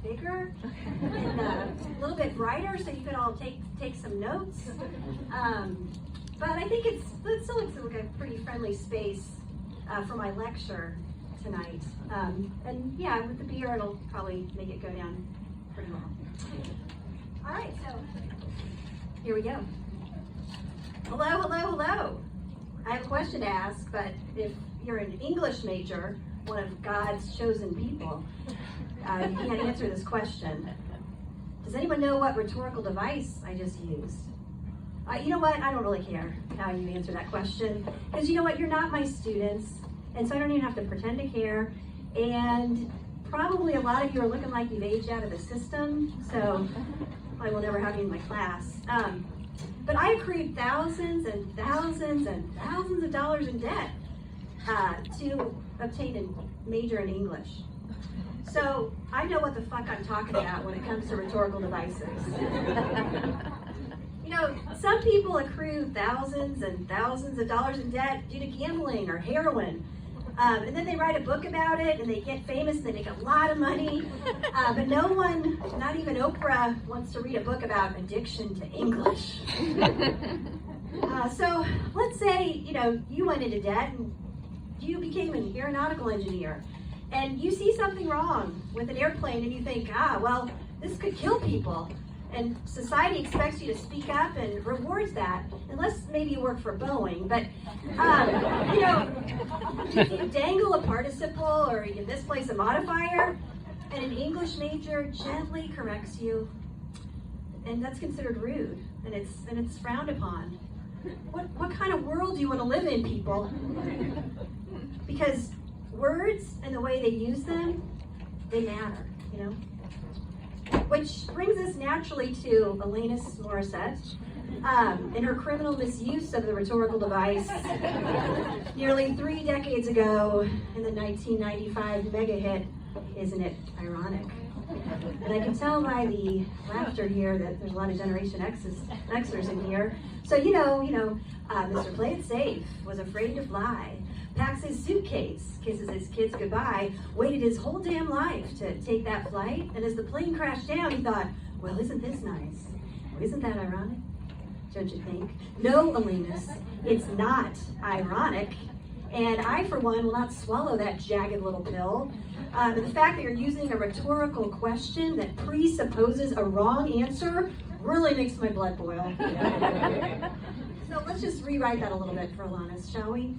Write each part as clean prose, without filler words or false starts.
bigger and a little bit brighter so you could all take some notes. But I think it still looks like a pretty friendly space for my lecture tonight. And yeah, with the beer, it'll probably make it go down pretty well. All right, so here we go. Hello, hello, hello. I have a question to ask, but if you're an English major, one of God's chosen people, you can't answer this question. Does anyone know what rhetorical device I just used? You know what? I don't really care how you answer that question, because you know what? You're not my students, and so I don't even have to pretend to care. And probably a lot of you are looking like you've aged out of the system, so I will never have you in my class. But I accrued thousands and thousands and thousands of dollars in debt to obtain a major in English. So I know what the fuck I'm talking about when it comes to rhetorical devices. You know, some people accrue thousands and thousands of dollars in debt due to gambling or heroin. And then they write a book about it and they get famous and they make a lot of money. But no one, not even Oprah, wants to read a book about addiction to English. So let's say, you know, you went into debt and you became an aeronautical engineer. And you see something wrong with an airplane and you think, well, this could kill people. And society expects you to speak up and rewards that, unless maybe you work for Boeing. But, you know, if you dangle a participle or you misplace a modifier, and an English major gently corrects you, and that's considered rude, and it's frowned upon. What kind of world do you want to live in, people? Because words and the way they use them, they matter, you know? Which brings us naturally to Alanis Morissette and her criminal misuse of the rhetorical device nearly 3 decades ago in the 1995 mega hit, Isn't It Ironic? And I can tell by the laughter here that there's a lot of Generation Xers in here. So, you know, Mr. Play It Safe was afraid to fly, packs his suitcase, kisses his kids goodbye, waited his whole damn life to take that flight, and as the plane crashed down, he thought, well, isn't this nice? Isn't that ironic? Don't you think? No, Alanis, it's not ironic. And I, for one, will not swallow that jagged little pill. The fact that you're using a rhetorical question that presupposes a wrong answer really makes my blood boil. So let's just rewrite that a little bit for Alanis, shall we?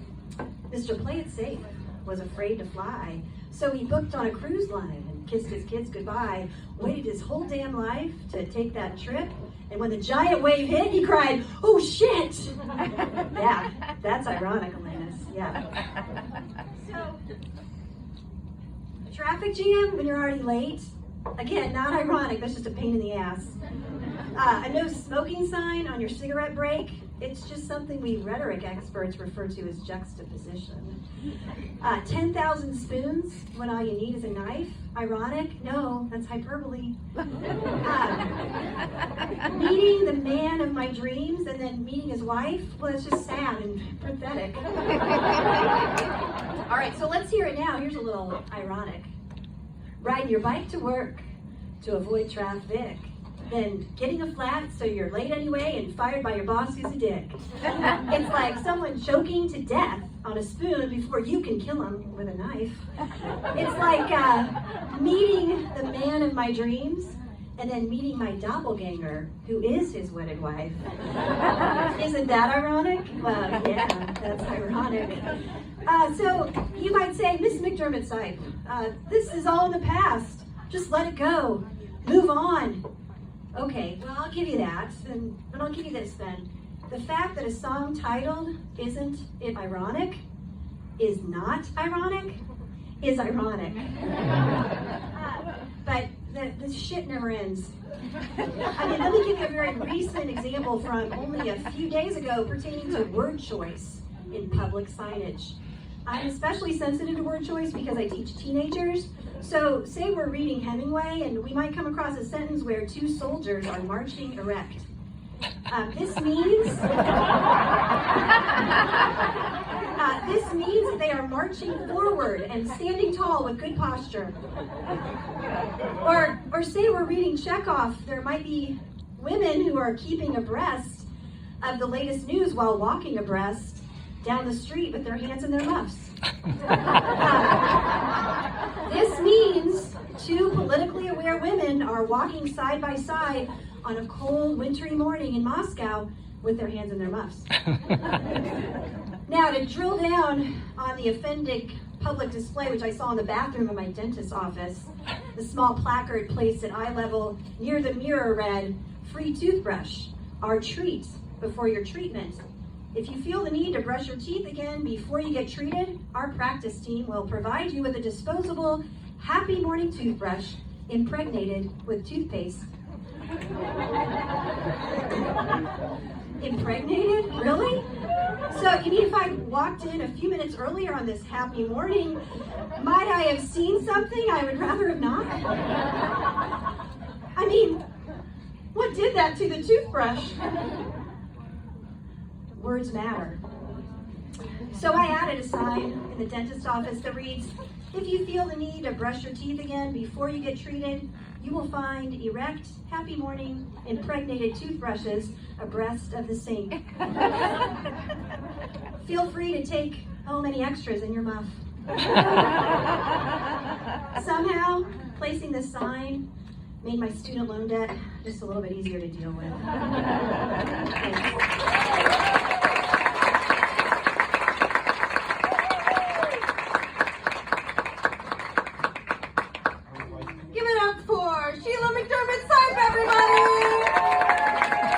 Mr. Play It Safe was afraid to fly, so he booked on a cruise line and kissed his kids goodbye, waited his whole damn life to take that trip, and when the giant wave hit, he cried, oh shit! Yeah, that's ironic, Alanis, yeah. So, a traffic jam when you're already late, again, not ironic, that's just a pain in the ass. A no smoking sign on your cigarette break, it's just something we rhetoric experts refer to as juxtaposition. 10,000 spoons when all you need is a knife, ironic? No, that's hyperbole. Meeting the man of my dreams and then meeting his wife, well, it's just sad and pathetic. All right, so let's hear it now. Here's a little ironic. Riding your bike to work to avoid traffic. Then getting a flat so you're late anyway and fired by your boss who's a dick. It's like someone choking to death on a spoon before you can kill him with a knife. It's like meeting the man of my dreams and then meeting my doppelganger who is his wedded wife. Isn't that ironic? Well, yeah, that's ironic. So you might say, Miss McDermott-Sipe, this is all in the past. Just let it go. Move on. Okay, well, I'll give you that, but I'll give you this then. The fact that a song titled Isn't It Ironic is not ironic is ironic. But the shit never ends. I mean, let me give you a very recent example from only a few days ago pertaining to word choice in public signage. I'm especially sensitive to word choice because I teach teenagers. So say we're reading Hemingway and we might come across a sentence where 2 soldiers are marching erect. This means that they are marching forward and standing tall with good posture. Or Or say we're reading Chekhov, there might be women who are keeping abreast of the latest news while walking abreast down the street with their hands in their muffs. This means two politically aware women are walking side by side on a cold, wintry morning in Moscow with their hands in their muffs. Now, to drill down on the offending public display, which I saw in the bathroom of my dentist's office, the small placard placed at eye level near the mirror read, "Free toothbrush, our treat before your treatment. If you feel the need to brush your teeth again before you get treated, our practice team will provide you with a disposable Happy Morning toothbrush impregnated with toothpaste." Impregnated? Really? So you mean if I walked in a few minutes earlier on this happy morning, might I have seen something I would rather have not? I mean, what did that to the toothbrush? Words matter. So I added a sign in the dentist's office that reads, "If you feel the need to brush your teeth again before you get treated, you will find erect, Happy Morning, impregnated toothbrushes abreast of the sink. Feel free to take home any extras in your muff." Somehow, placing this sign made my student loan debt just a little bit easier to deal with. Thanks.